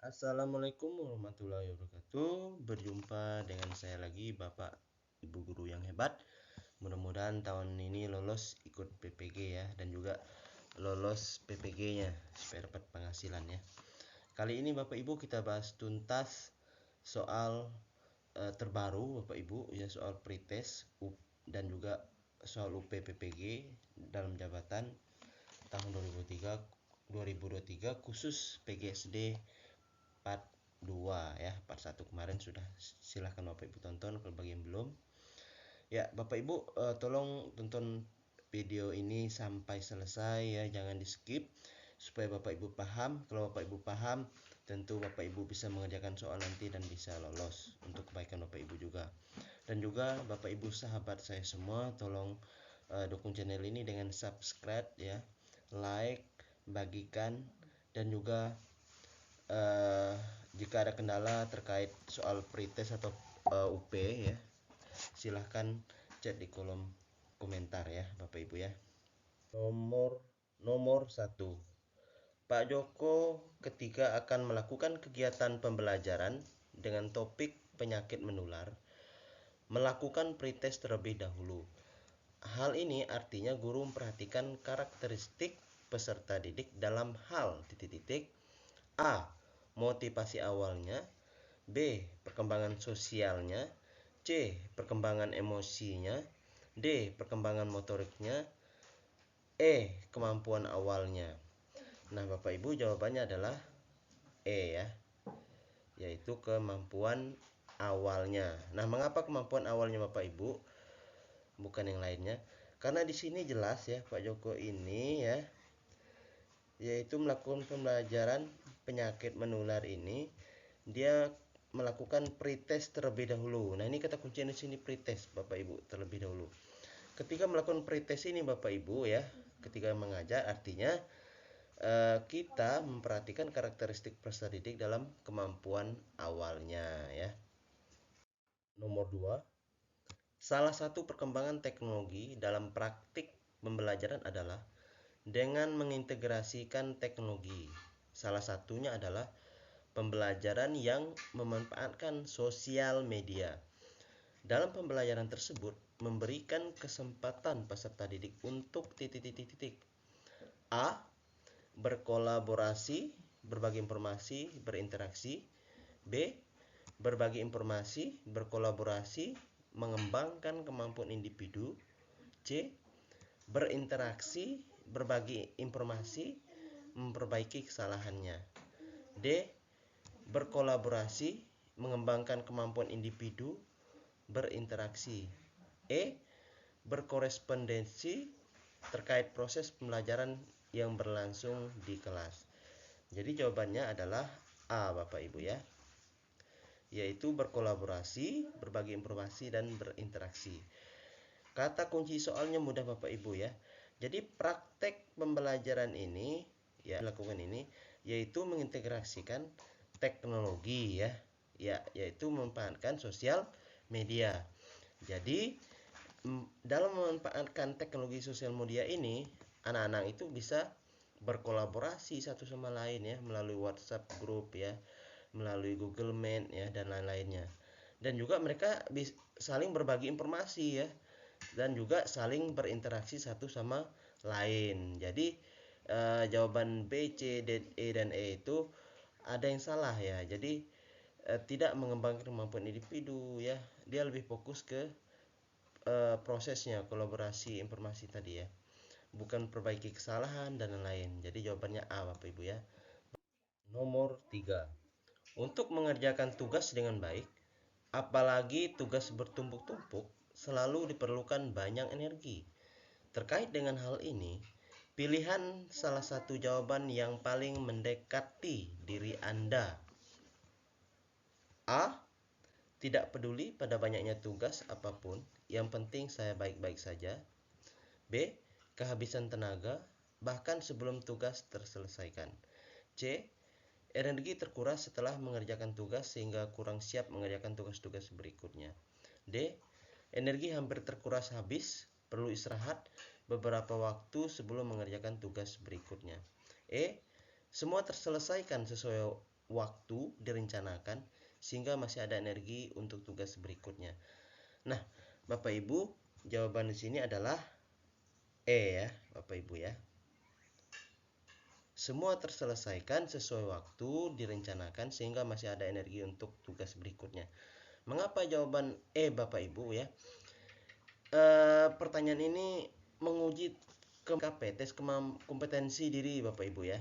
Assalamualaikum warahmatullahi wabarakatuh. Berjumpa dengan saya lagi, Bapak Ibu Guru yang hebat. Mudah-mudahan tahun ini lolos ikut PPG ya, dan juga lolos PPG-nya supaya dapat penghasilan ya. Kali ini Bapak Ibu kita bahas tuntas soal terbaru Bapak Ibu ya, soal pretest dan juga soal UP PPG dalam jabatan tahun 2023 khusus PGSD part 2 ya, part 1 kemarin sudah, silahkan Bapak Ibu tonton kalau bagi yang belum. Ya, Bapak Ibu tolong tonton video ini sampai selesai ya, jangan di skip supaya Bapak Ibu paham. Kalau Bapak Ibu paham, tentu Bapak Ibu bisa mengerjakan soal nanti dan bisa lolos untuk kebaikan Bapak Ibu juga. Dan juga Bapak Ibu sahabat saya semua, tolong dukung channel ini dengan subscribe ya, like, bagikan, dan juga jika ada kendala terkait soal pretest atau UP ya, silahkan chat di kolom komentar ya Bapak Ibu ya. Nomor 1. Pak Joko ketika akan melakukan kegiatan pembelajaran dengan topik penyakit menular, melakukan pretest terlebih dahulu. Hal ini artinya guru memperhatikan karakteristik peserta didik dalam hal titik-titik A. Motivasi awalnya, B. Perkembangan sosialnya, C. Perkembangan emosinya, D. Perkembangan motoriknya, E. Kemampuan awalnya. Nah, Bapak Ibu jawabannya adalah E ya, yaitu kemampuan awalnya. Nah, mengapa kemampuan awalnya Bapak Ibu, bukan yang lainnya? Karena di sini jelas ya, Pak Joko ini ya, yaitu melakukan pembelajaran penyakit menular ini, dia melakukan pretest terlebih dahulu. Nah, ini kata kuncinya di sini, pretest Bapak Ibu, terlebih dahulu. Ketika melakukan pretest ini Bapak Ibu ya, ketika mengajar artinya kita memperhatikan karakteristik peserta didik dalam kemampuan awalnya ya. Nomor 2. Salah satu perkembangan teknologi dalam praktik pembelajaran adalah dengan mengintegrasikan teknologi. Salah satunya adalah pembelajaran yang memanfaatkan sosial media. Dalam pembelajaran tersebut memberikan kesempatan peserta didik untuk titik-titik-titik. A. Berkolaborasi, berbagi informasi, berinteraksi. B. Berbagi informasi, berkolaborasi, mengembangkan kemampuan individu. C. Berinteraksi, berbagi informasi, memperbaiki kesalahannya. D. Berkolaborasi, mengembangkan kemampuan individu, berinteraksi. E. Berkorespondensi terkait proses pembelajaran yang berlangsung di kelas. Jadi jawabannya adalah A Bapak Ibu ya, yaitu berkolaborasi, berbagi informasi, dan berinteraksi. Kata kunci soalnya mudah Bapak Ibu ya. Jadi praktek pembelajaran ini ya, lakukan ini yaitu mengintegrasikan teknologi ya, yaitu memanfaatkan sosial media. Jadi dalam memanfaatkan teknologi sosial media ini, anak-anak itu bisa berkolaborasi satu sama lain ya, melalui WhatsApp group ya, melalui Google Meet ya, dan lain-lainnya. Dan juga mereka saling berbagi informasi ya, dan juga saling berinteraksi satu sama lain. Jadi jawaban B, C, D, E, dan E itu ada yang salah ya. Jadi tidak mengembangkan kemampuan individu ya, dia lebih fokus ke prosesnya, kolaborasi informasi tadi ya, bukan perbaiki kesalahan dan lain-lain. Jadi jawabannya A Bapak Ibu ya. Nomor 3. Untuk mengerjakan tugas dengan baik, apalagi tugas bertumpuk-tumpuk, selalu diperlukan banyak energi. Terkait dengan hal ini, pilihan salah satu jawaban yang paling mendekati diri Anda. A. Tidak peduli pada banyaknya tugas apapun, yang penting saya baik-baik saja. B. Kehabisan tenaga, bahkan sebelum tugas terselesaikan. C. Energi terkuras setelah mengerjakan tugas sehingga kurang siap mengerjakan tugas-tugas berikutnya. D. Energi hampir terkuras habis, perlu istirahat beberapa waktu sebelum mengerjakan tugas berikutnya. E. Semua terselesaikan sesuai waktu direncanakan sehingga masih ada energi untuk tugas berikutnya. Nah, Bapak Ibu, jawaban di sini adalah E ya, Bapak Ibu ya. Semua terselesaikan sesuai waktu direncanakan sehingga masih ada energi untuk tugas berikutnya. Mengapa jawaban E, Bapak Ibu ya? Pertanyaan ini menguji KP, tes kompetensi diri Bapak Ibu ya.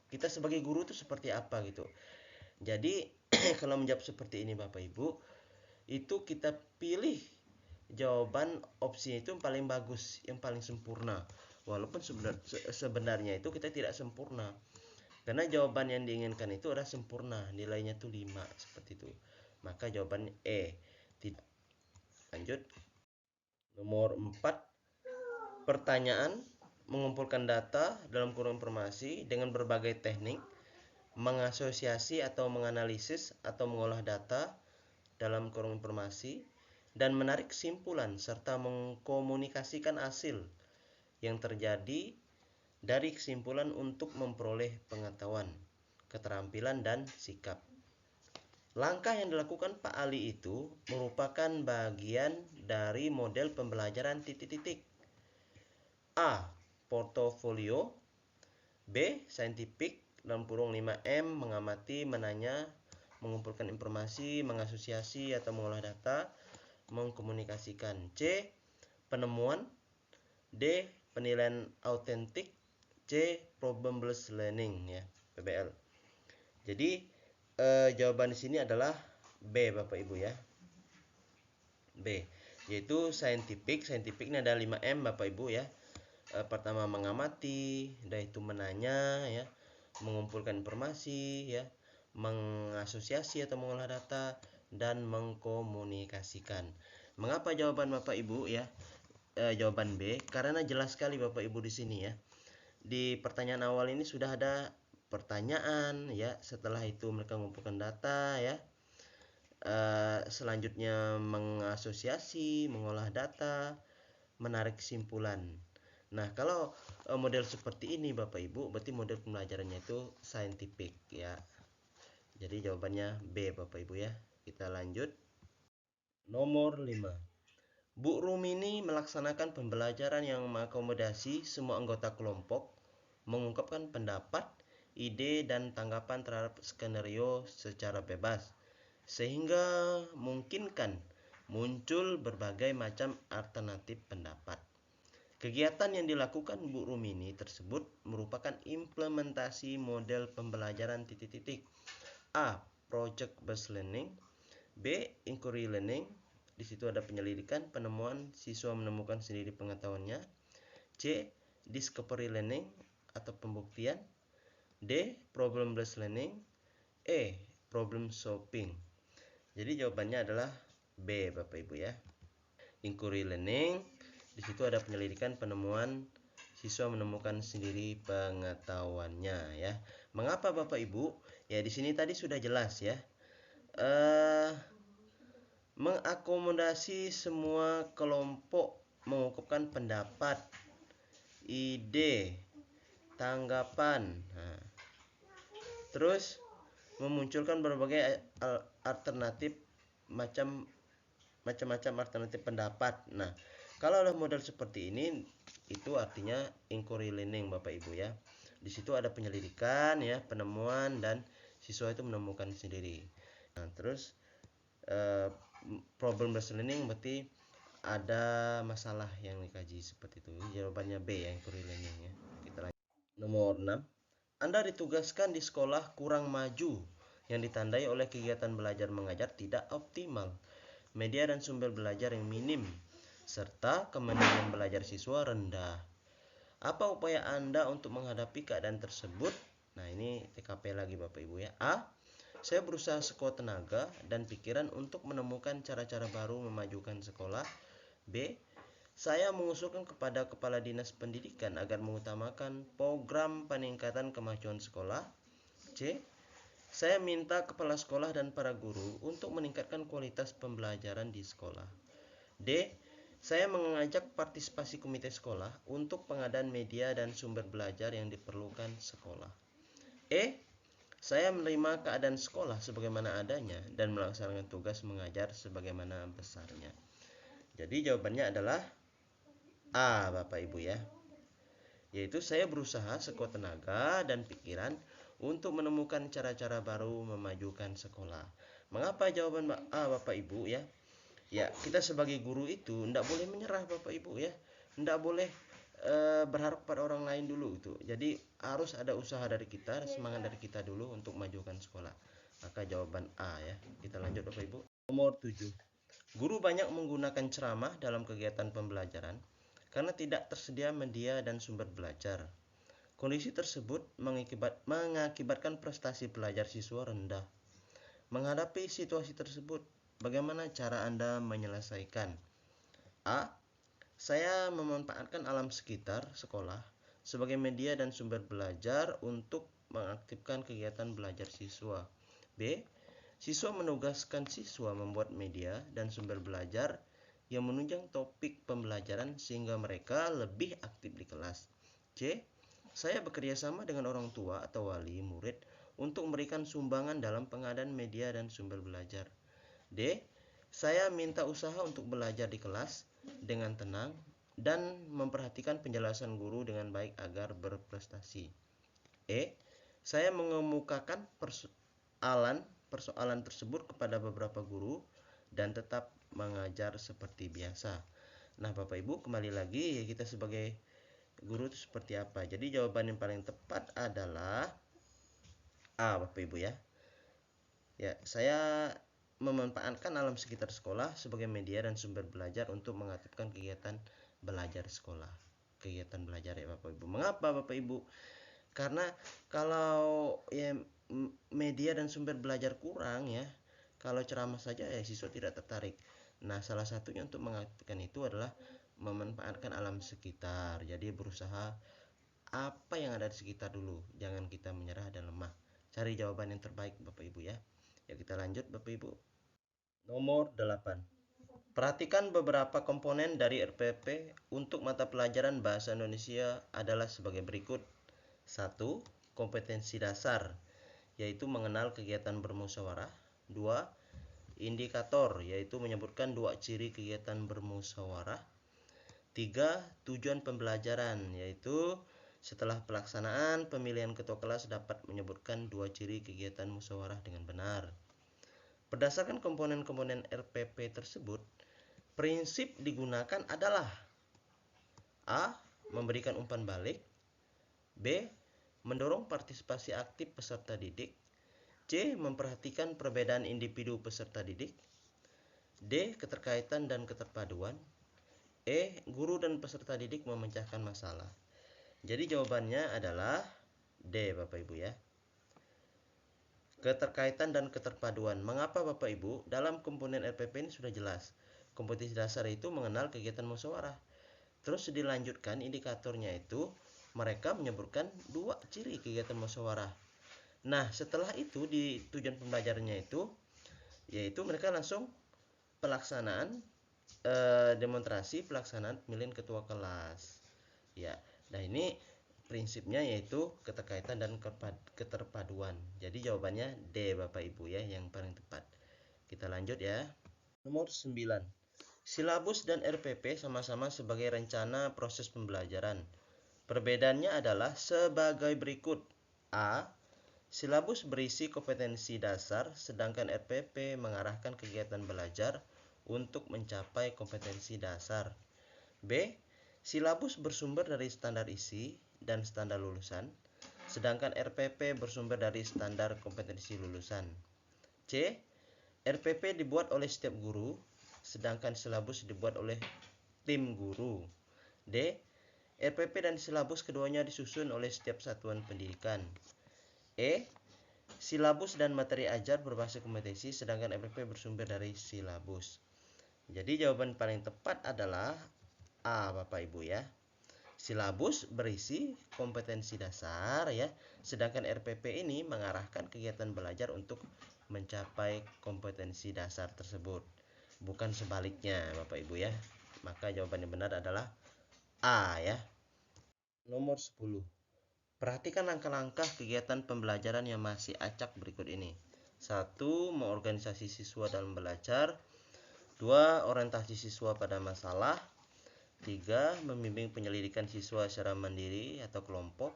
Kita sebagai guru itu seperti apa gitu. Jadi kalau menjawab seperti ini Bapak Ibu, itu kita pilih jawaban opsi itu yang paling bagus, yang paling sempurna. Walaupun sebenarnya itu kita tidak sempurna. Karena jawaban yang diinginkan itu adalah sempurna, nilainya itu 5 seperti itu. Maka jawabannya E. Tidak. Lanjut. Nomor 4. Pertanyaan mengumpulkan data dalam kurung informasi dengan berbagai teknik, mengasosiasi atau menganalisis atau mengolah data dalam kurung informasi, dan menarik kesimpulan serta mengkomunikasikan hasil yang terjadi dari kesimpulan untuk memperoleh pengetahuan, keterampilan, dan sikap. Langkah yang dilakukan Pak Ali itu merupakan bagian dari model pembelajaran titik-titik. A. Portofolio. B. Scientific dalam kurung 5M, mengamati, menanya, mengumpulkan informasi, mengasosiasi atau mengolah data, mengkomunikasikan. C. Penemuan. D. Penilaian autentik. C. Problem based learning ya, PBL. Jadi jawaban di sini adalah B Bapak Ibu ya. B, yaitu scientific. Scientific ini ada 5M Bapak Ibu ya. Pertama mengamati, dan itu menanya ya, mengumpulkan informasi ya, mengasosiasi atau mengolah data, dan mengkomunikasikan. Mengapa jawaban Bapak Ibu ya? Jawaban B, karena jelas sekali Bapak Ibu di sini ya. Di pertanyaan awal ini sudah ada pertanyaan ya, setelah itu mereka mengumpulkan data ya. Selanjutnya mengasosiasi, mengolah data, menarik kesimpulan. Nah, kalau model seperti ini Bapak Ibu, berarti model pembelajarannya itu scientific ya. Jadi jawabannya B Bapak Ibu ya. Kita lanjut. Nomor 5. Bu Rumini melaksanakan pembelajaran yang mengakomodasi semua anggota kelompok, mengungkapkan pendapat, ide, dan tanggapan terhadap skenario secara bebas, sehingga memungkinkan muncul berbagai macam alternatif pendapat. Kegiatan yang dilakukan Bu Rumini tersebut merupakan implementasi model pembelajaran titik-titik. A. Project based learning. B. Inquiry learning. Di situ ada penyelidikan, penemuan, siswa menemukan sendiri pengetahuannya. C. Discovery learning atau pembuktian. D. Problem based learning. E. Problem solving. Jadi jawabannya adalah B Bapak Ibu ya. Inquiry learning, di situ ada penyelidikan, penemuan, siswa menemukan sendiri pengetahuannya ya. Mengapa Bapak Ibu? Ya di sini tadi sudah jelas ya. Mengakomodasi semua kelompok, mengungkapkan pendapat, ide, tanggapan. Nah, terus memunculkan berbagai alternatif macam-macam alternatif pendapat. Nah, kalau ada model seperti ini, itu artinya inquiry learning Bapak Ibu ya. Di situ ada penyelidikan ya, penemuan, dan siswa itu menemukan sendiri. Nah, terus problem based learning berarti ada masalah yang dikaji seperti itu. Jawabannya B yang inquiry learning ya. Kita lanjut. Nomor 6. Anda ditugaskan di sekolah kurang maju yang ditandai oleh kegiatan belajar mengajar tidak optimal, media dan sumber belajar yang minim, serta kemandirian belajar siswa rendah. Apa upaya Anda untuk menghadapi keadaan tersebut? Nah, ini TKP lagi Bapak Ibu ya. A. Saya berusaha sekuat tenaga dan pikiran untuk menemukan cara-cara baru memajukan sekolah. B. Saya mengusulkan kepada Kepala Dinas Pendidikan agar mengutamakan program peningkatan kemajuan sekolah. C. Saya minta kepala sekolah dan para guru untuk meningkatkan kualitas pembelajaran di sekolah. D. Saya mengajak partisipasi komite sekolah untuk pengadaan media dan sumber belajar yang diperlukan sekolah. E. Saya menerima keadaan sekolah sebagaimana adanya dan melaksanakan tugas mengajar sebagaimana besarnya. Jadi jawabannya adalah A, Bapak Ibu ya. Yaitu saya berusaha sekuat tenaga dan pikiran untuk menemukan cara-cara baru memajukan sekolah. Mengapa jawaban A, Bapak Ibu ya? Ya, kita sebagai guru itu tidak boleh menyerah Bapak Ibu ya. Tidak boleh berharap pada orang lain dulu itu. Jadi harus ada usaha dari kita, semangat dari kita dulu untuk majukan sekolah. Maka jawaban A ya. Kita lanjut Bapak Ibu. Nomor 7. Guru banyak menggunakan ceramah dalam kegiatan pembelajaran karena tidak tersedia media dan sumber belajar. Kondisi tersebut mengakibatkan prestasi pelajar siswa rendah. Menghadapi situasi tersebut, bagaimana cara Anda menyelesaikan? A. Saya memanfaatkan alam sekitar sekolah sebagai media dan sumber belajar untuk mengaktifkan kegiatan belajar siswa. B. Siswa menugaskan siswa membuat media dan sumber belajar yang menunjang topik pembelajaran sehingga mereka lebih aktif di kelas. C. Saya bekerja sama dengan orang tua atau wali murid untuk memberikan sumbangan dalam pengadaan media dan sumber belajar. D. Saya minta usaha untuk belajar di kelas dengan tenang dan memperhatikan penjelasan guru dengan baik agar berprestasi. E. Saya mengemukakan persoalan tersebut kepada beberapa guru dan tetap mengajar seperti biasa. Nah, Bapak Ibu, kembali lagi ya, kita sebagai guru itu seperti apa? Jadi jawaban yang paling tepat adalah A, Bapak Ibu ya. Ya, saya memanfaatkan alam sekitar sekolah sebagai media dan sumber belajar untuk mengaktifkan kegiatan belajar sekolah. Kegiatan belajar ya Bapak Ibu. Mengapa Bapak Ibu? Karena kalau ya media dan sumber belajar kurang ya, kalau ceramah saja ya siswa tidak tertarik. Nah, salah satunya untuk mengaktifkan itu adalah memanfaatkan alam sekitar. Jadi berusaha apa yang ada di sekitar dulu. Jangan kita menyerah dan lemah. Cari jawaban yang terbaik Bapak Ibu ya. Ya, kita lanjut Bapak Ibu. Nomor 8. Perhatikan beberapa komponen dari RPP untuk mata pelajaran Bahasa Indonesia adalah sebagai berikut. 1. Kompetensi dasar, yaitu mengenal kegiatan bermusyawarah. 2. Indikator, yaitu menyebutkan dua ciri kegiatan bermusyawarah. 3. Tujuan pembelajaran, yaitu setelah pelaksanaan pemilihan ketua kelas dapat menyebutkan dua ciri kegiatan musyawarah dengan benar. Berdasarkan komponen-komponen RPP tersebut, prinsip digunakan adalah A. Memberikan umpan balik. B. Mendorong partisipasi aktif peserta didik. C. Memperhatikan perbedaan individu peserta didik. D. Keterkaitan dan keterpaduan. E. Guru dan peserta didik memecahkan masalah. Jadi jawabannya adalah D, Bapak Ibu ya. Keterkaitan dan keterpaduan. Mengapa Bapak Ibu? Dalam komponen RPP ini sudah jelas. Kompetensi dasar itu mengenal kegiatan musyawarah. Terus dilanjutkan indikatornya itu mereka menyebutkan dua ciri kegiatan musyawarah. Nah, setelah itu di tujuan pembelajarannya itu yaitu mereka langsung pelaksanaan demonstrasi pelaksanaan pemilihan ketua kelas. Ya. Nah, ini prinsipnya yaitu keterkaitan dan keterpaduan. Jadi jawabannya D Bapak Ibu ya yang paling tepat. Kita lanjut ya. Nomor 9. Silabus dan RPP sama-sama sebagai rencana proses pembelajaran. Perbedaannya adalah sebagai berikut. A. Silabus berisi kompetensi dasar, sedangkan RPP mengarahkan kegiatan belajar untuk mencapai kompetensi dasar. B. Silabus bersumber dari standar isi dan standar lulusan, sedangkan RPP bersumber dari standar kompetensi lulusan. C. RPP dibuat oleh setiap guru, sedangkan silabus dibuat oleh tim guru. D. RPP dan silabus keduanya disusun oleh setiap satuan pendidikan. E. Silabus dan materi ajar berbasis kompetensi, sedangkan RPP bersumber dari silabus. Jadi jawaban paling tepat adalah A, Bapak Ibu ya. Silabus berisi kompetensi dasar ya, sedangkan RPP ini mengarahkan kegiatan belajar untuk mencapai kompetensi dasar tersebut. Bukan sebaliknya, Bapak Ibu ya. Maka jawaban yang benar adalah A ya. Nomor 10. Perhatikan langkah-langkah kegiatan pembelajaran yang masih acak berikut ini. 1. Mengorganisasi siswa dalam belajar. 2. Orientasi siswa pada masalah. 3. Membimbing penyelidikan siswa secara mandiri atau kelompok.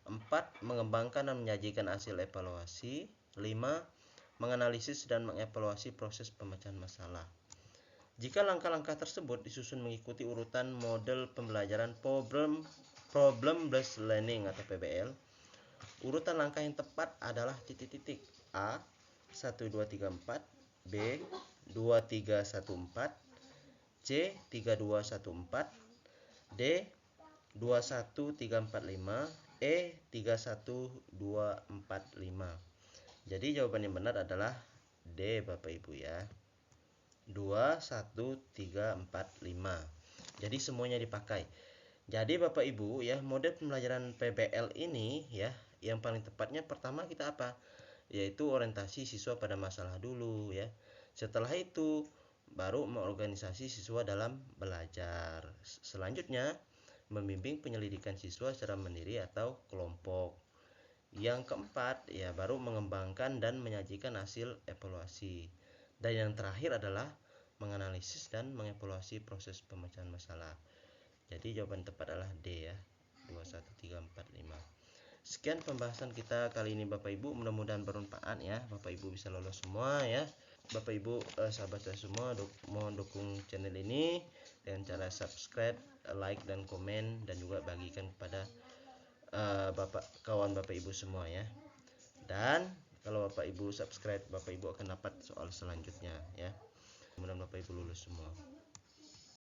4. Mengembangkan dan menyajikan hasil evaluasi. 5. Menganalisis dan mengevaluasi proses pemecahan masalah. Jika langkah-langkah tersebut disusun mengikuti urutan model pembelajaran problem based learning atau PBL, urutan langkah yang tepat adalah titik-titik: A 1234, B 2314, C 3214, D 21345, E 31245. Jadi jawaban yang benar adalah D, Bapak Ibu ya. 2, 1, 3, 4, 5. Jadi semuanya dipakai. Jadi Bapak Ibu ya, model pembelajaran PBL ini ya, yang paling tepatnya pertama kita apa? Yaitu orientasi siswa pada masalah dulu ya. Setelah itu baru mengorganisasi siswa dalam belajar. Selanjutnya membimbing penyelidikan siswa secara mandiri atau kelompok. Yang keempat ya, baru mengembangkan dan menyajikan hasil evaluasi. Dan yang terakhir adalah menganalisis dan mengevaluasi proses pemecahan masalah. Jadi jawaban tepat adalah D ya, 2, 1, 3, 4, 5. Sekian pembahasan kita kali ini Bapak Ibu, mudah-mudahan bermanfaat ya. Bapak Ibu bisa lolos semua ya. Bapak Ibu sahabat saya semua, mohon dukung channel ini dengan cara subscribe, like dan komen, dan juga bagikan kepada kawan Bapak Ibu semua ya. Dan kalau Bapak Ibu subscribe, Bapak Ibu akan dapat soal selanjutnya ya. Mudah-mudahan Bapak Ibu lulus semua.